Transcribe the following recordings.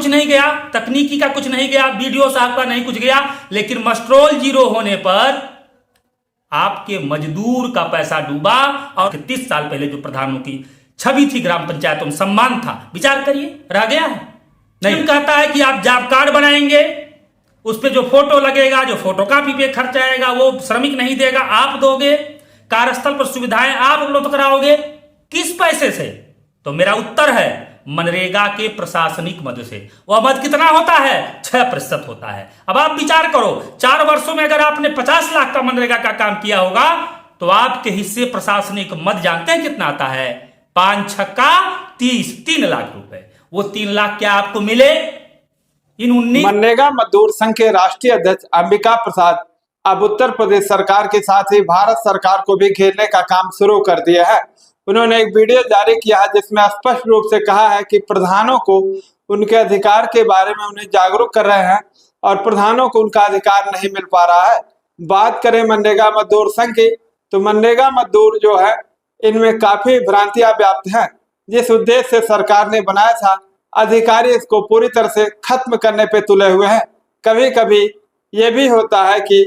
कुछ नहीं गया, तकनीकी का कुछ नहीं गया, बीडीओ साहब का नहीं कुछ गया, लेकिन मस्ट्रोल जीरो होने पर आपके मजदूर का पैसा डूबा। और 30 साल पहले जो प्रधानों की छवि थी ग्राम पंचायतों में, सम्मान था, विचार करिए, रह गया है? नहीं। कहता है कि आप जॉब कार्ड बनाएंगे, उस पर जो फोटो लगेगा, जो फोटोकॉपी पे खर्च आएगा वो श्रमिक नहीं देगा, आप दोगे। कार्यस्थल पर सुविधाएं आप उपलब्ध कराओगे, किस पैसे से? तो मेरा उत्तर है मनरेगा के प्रशासनिक मद से। वह मद कितना होता है? 6% होता है। अब आप विचार करो, 4 वर्षों में अगर आपने 50 लाख का मनरेगा का काम किया होगा तो आपके हिस्से प्रशासनिक मद जानते हैं कितना आता है? 5 छक्का 30, 3 लाख रुपए। वो 3 लाख क्या आपको मिले? इन 19 मनरेगा मजदूर संघ के राष्ट्रीय अध्यक्ष अंबिका प्रसाद अब उत्तर प्रदेश सरकार के साथ ही भारत सरकार को भी घेरने का काम शुरू कर दिया है। उन्होंने एक वीडियो जारी किया है जिसमें स्पष्ट रूप से कहा है कि प्रधानों को उनके अधिकार के बारे में उन्हें जागरूक कर रहे हैं और प्रधानों को उनका अधिकार नहीं मिल पा रहा है। बात करें मनरेगा मजदूर संघ की, तो मनरेगा मजदूर जो है इनमें काफी भ्रांतियां व्याप्त हैं। जिस उद्देश्य से सरकार ने बनाया था, अधिकारी इसको पूरी तरह से खत्म करने पे तुले हुए हैं। कभी कभी ये भी होता है कि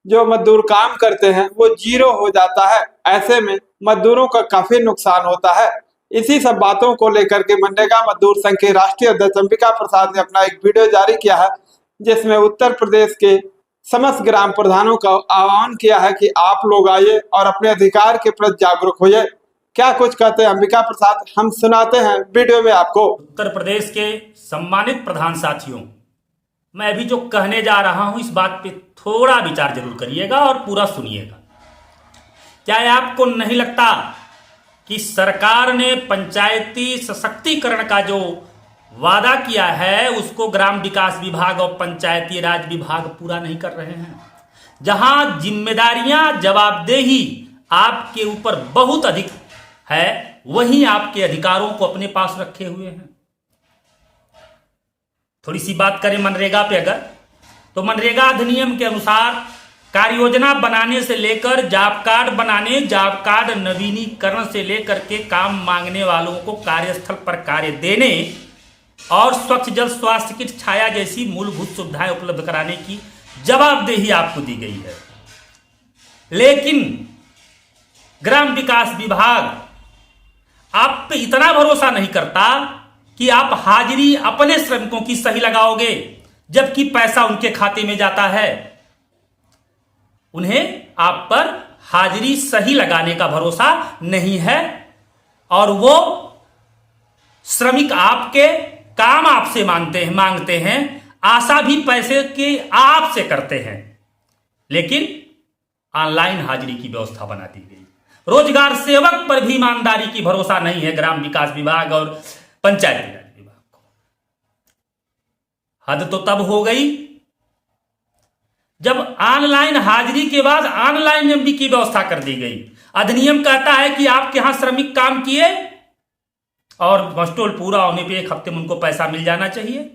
जो मजदूर काम करते हैं वो जीरो हो जाता है, ऐसे में मजदूरों का काफी नुकसान होता है। इसी सब बातों को लेकर के मनरेगा मजदूर संघ के राष्ट्रीय अध्यक्ष अंबिका प्रसाद ने अपना एक वीडियो जारी किया है जिसमें उत्तर प्रदेश के समस्त ग्राम प्रधानों का आह्वान किया है कि आप लोग आइए और अपने अधिकार के प्रति जागरूक होइए। क्या कुछ कहते हैं अंबिका प्रसाद, हम सुनाते हैं वीडियो में आपको। उत्तर प्रदेश के सम्मानित प्रधान साथियों, मैं अभी जो कहने जा रहा हूं इस बात पे थोड़ा विचार जरूर करिएगा और पूरा सुनिएगा। क्या आपको नहीं लगता कि सरकार ने पंचायती सशक्तिकरण का जो वादा किया है उसको ग्राम विकास विभाग और पंचायती राज विभाग पूरा नहीं कर रहे हैं? जहां जिम्मेदारियां, जवाबदेही आपके ऊपर बहुत अधिक है, वहीं आपके अधिकारों को अपने पास रखे हुए हैं। थोड़ी सी बात करें मनरेगा पे अगर, तो मनरेगा अधिनियम के अनुसार कार्य योजना बनाने से लेकर जॉब कार्ड बनाने, जॉब कार्ड नवीनीकरण से लेकर के काम मांगने वालों को कार्यस्थल पर कार्य देने और स्वच्छ जल, स्वास्थ्य किट, छाया जैसी मूलभूत सुविधाएं उपलब्ध कराने की जवाबदेही आपको दी गई है। लेकिन ग्राम विकास विभाग आप पे इतना भरोसा नहीं करता कि आप हाजिरी अपने श्रमिकों की सही लगाओगे, जबकि पैसा उनके खाते में जाता है। उन्हें आप पर हाजिरी सही लगाने का भरोसा नहीं है और वो श्रमिक आपके काम आपसे मांगते हैं, आशा भी पैसे की आपसे करते हैं। लेकिन ऑनलाइन हाजिरी की व्यवस्था बना दी गई। रोजगार सेवक पर भी ईमानदारी की भरोसा नहीं है ग्राम विकास विभाग और पंचायती राज विभाग को। हद तो तब हो गई जब ऑनलाइन हाजिरी के बाद ऑनलाइन एमबी की व्यवस्था कर दी गई। अधिनियम कहता है कि आपके यहां श्रमिक काम किए और मस्टोल पूरा होने पे 1 हफ्ते में उनको पैसा मिल जाना चाहिए,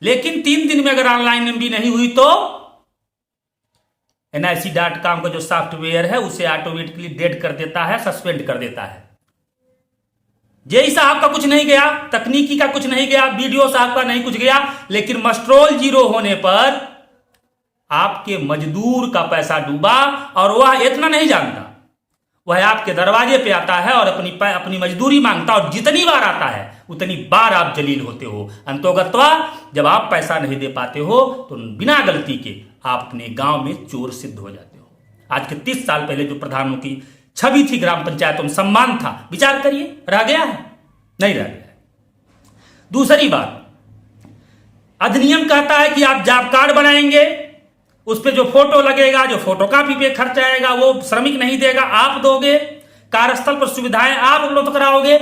लेकिन 3 दिन में अगर ऑनलाइन एमबी नहीं हुई तो NIC.com का जो सॉफ्टवेयर है उसे ऑटोमेटिकली डेड कर देता है, सस्पेंड कर देता है। जेई साहब का कुछ नहीं गया, तकनीकी का कुछ नहीं गया, बीडीओ साहब का नहीं कुछ गया, लेकिन मस्ट्रोल जीरो होने पर आपके मजदूर का पैसा डूबा। और वह इतना नहीं जानता, वह आपके दरवाजे पे आता है और अपनी मजदूरी मांगता, और जितनी बार आता है उतनी बार आप जलील होते हो। अंतोगत्वा जब आप पैसा नहीं दे पाते हो तो बिना गलती के आप अपने गांव में चोर सिद्ध हो जाते हो। आज के 30 साल पहले जो प्रधानों की छवि थी ग्राम पंचायतों में, सम्मान था, विचार करिए, रह गया है? नहीं रह गया है। दूसरी बात, अधिनियम कहता है कि आप जॉब कार्ड बनाएंगे, उस पर जो फोटो लगेगा, जो फोटोकॉपी पे खर्च आएगा वो श्रमिक नहीं देगा, आप दोगे। कार्यस्थल पर सुविधाएं आप उपलब्ध कराओगे,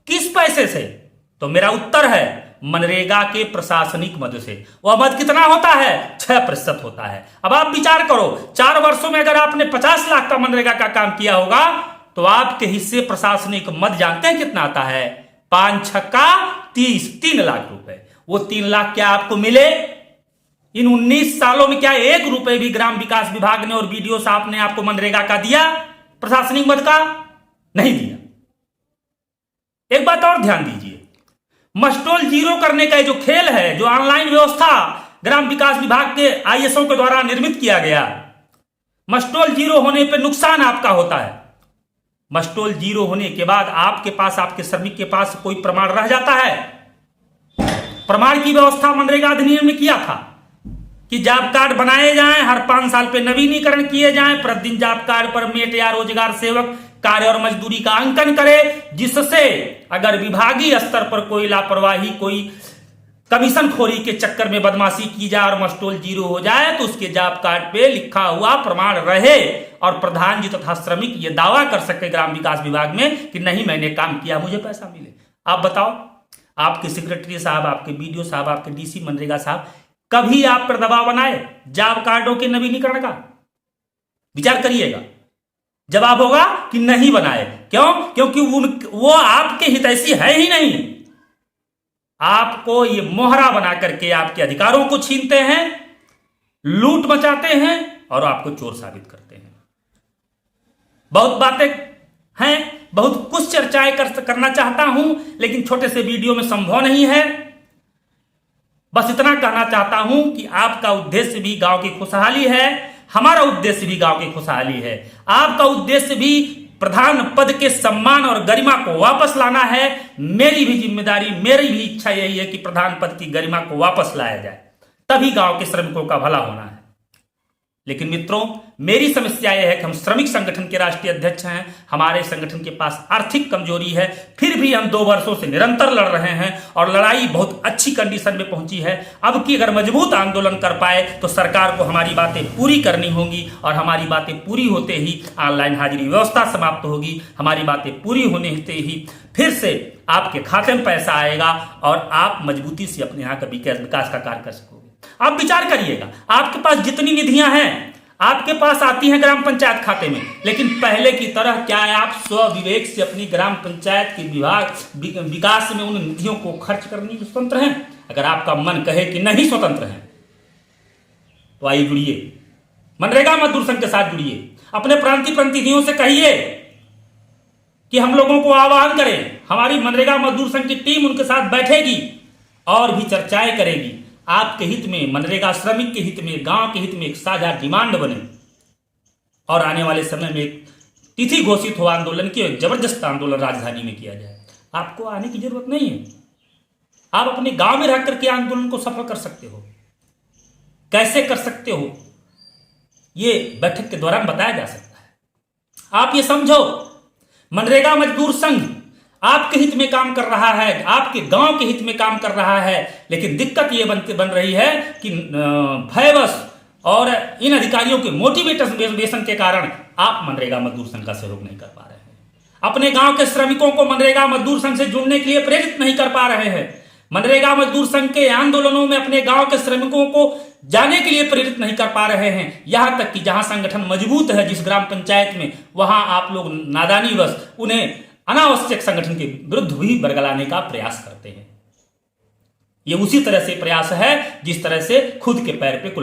किस पैसे से? तो मेरा उत्तर है मनरेगा के प्रशासनिक मद से। वह मद कितना होता है? 6% होता है। अब आप विचार करो, 4 वर्षों में अगर आपने 50 लाख का मनरेगा का काम किया होगा तो आपके हिस्से प्रशासनिक मद जानते हैं कितना आता है? 5 छक्का 30, 3 लाख रुपए। वो 3 लाख क्या आपको मिले? इन 19 सालों में क्या 1 रुपए भी ग्राम विकास विभाग ने और बीडीओ साहब ने आपको मनरेगा का दिया? प्रशासनिक मद का नहीं दिया। एक बात और ध्यान दीजिए, मस्टोल जीरो करने का जो खेल है, जो ऑनलाइन व्यवस्था ग्राम विकास विभाग के आईएसओ के द्वारा निर्मित किया गया, मस्टोल जीरो होने पर नुकसान आपका होता है। मस्टोल जीरो होने के बाद आपके पास, आपके श्रमिक के पास कोई प्रमाण रह जाता है। प्रमाण की व्यवस्था मनरेगा अधिनियम में किया था कि जॉब कार्ड बनाए जाएं, हर 5 साल पे नवीनीकरण किए जाएं, प्रतिदिन जॉब कार्ड पर मेट या रोजगार सेवक कार्य और मजदूरी का अंकन करे, जिससे अगर विभागीय स्तर पर कोई लापरवाही, कोई कमीशन खोरी के चक्कर में बदमाशी की जाए और मस्टोल जीरो हो जाए तो उसके जॉब कार्ड पे लिखा हुआ प्रमाण रहे और प्रधान जी तथा श्रमिक ये दावा कर सके ग्राम विकास विभाग में कि नहीं मैंने काम किया, मुझे पैसा मिले। आप बताओ, आपके सेक्रेटरी साहब, आपके बीडीओ साहब, आपके डीसी मनरेगा साहब कभी आप पर दबाव बनाए जॉब कार्डों के नवीनीकरण का? विचार करिएगा। जवाब होगा कि नहीं बनाए। क्यों? क्योंकि वो आपके हितैषी है ही नहीं। आपको ये मोहरा बना करके आपके अधिकारों को छीनते हैं, लूट मचाते हैं और आपको चोर साबित करते हैं। बहुत बातें हैं, बहुत कुछ चर्चाएं करना चाहता हूं, लेकिन छोटे से वीडियो में संभव नहीं है। बस इतना कहना चाहता हूं कि आपका उद्देश्य भी गांव की खुशहाली है, हमारा उद्देश्य भी गांव की खुशहाली है। आपका उद्देश्य भी प्रधान पद के सम्मान और गरिमा को वापस लाना है। मेरी भी जिम्मेदारी, मेरी भी इच्छा यही है कि प्रधान पद की गरिमा को वापस लाया जाए, तभी गांव के श्रमिकों का भला होना है। लेकिन मित्रों, मेरी समस्या यह है कि हम श्रमिक संगठन के राष्ट्रीय अध्यक्ष हैं, हमारे संगठन के पास आर्थिक कमजोरी है, फिर भी हम 2 वर्षों से निरंतर लड़ रहे हैं और लड़ाई बहुत अच्छी कंडीशन में पहुंची है। अब की अगर मजबूत आंदोलन कर पाए तो सरकार को हमारी बातें पूरी करनी होंगी और हमारी बातें पूरी होते ही ऑनलाइन हाजिरी व्यवस्था समाप्त होगी। हमारी बातें पूरी होने से ही फिर से आपके खाते में पैसा आएगा और आप मजबूती से अपने यहाँ का विकास का कार्य कर सकोगे। आप विचार करिएगा, आपके पास जितनी निधियां हैं आपके पास आती हैं ग्राम पंचायत खाते में, लेकिन पहले की तरह क्या आप स्वविवेक से अपनी ग्राम पंचायत के विकास में उन निधियों को खर्च करने में स्वतंत्र हैं? अगर आपका मन कहे कि नहीं स्वतंत्र हैं तो आइए जुड़िए, मनरेगा मजदूर संघ के साथ जुड़िए, अपने प्रांतीय प्रतिनिधियों से कहिए कि हम लोगों को आह्वान करें। हमारी मनरेगा मजदूर संघ की टीम उनके साथ बैठेगी और भी चर्चाएं करेगी। आपके हित में, मनरेगा श्रमिक के हित में, गांव के हित में एक साझा डिमांड बने और आने वाले समय में एक तिथि घोषित हो आंदोलन की, एक जबरदस्त आंदोलन राजधानी में किया जाए। आपको आने की जरूरत नहीं है, आप अपने गांव में रह करके आंदोलन को सफल कर सकते हो। कैसे कर सकते हो ये बैठक के दौरान बताया जा सकता है। आप ये समझो, मनरेगा मजदूर संघ आपके हित में काम कर रहा है, आपके गांव के हित में काम कर रहा है, लेकिन दिक्कत यह बन रही है कि भयवश और इन अधिकारियों के मोटिवेशन के कारण आप मनरेगा मजदूर संघ का सहयोग नहीं कर पा रहे हैं। अपने गांव के श्रमिकों को मनरेगा मजदूर संघ से जुड़ने के लिए प्रेरित नहीं कर पा रहे हैं। मनरेगा मजदूर संघ के आंदोलनों में अपने गांव के श्रमिकों को जाने के लिए प्रेरित नहीं कर पा रहे हैं। यहां तक कि जहां संगठन मजबूत है जिस ग्राम पंचायत में, वहां आप लोग नादानीवश उन्हें अनावश्यक संगठन के विरुद्ध भी बरगलाने का प्रयास करते हैं। यह उसी तरह से प्रयास है जिस तरह से खुद के पैर पे कुल्हाड़ी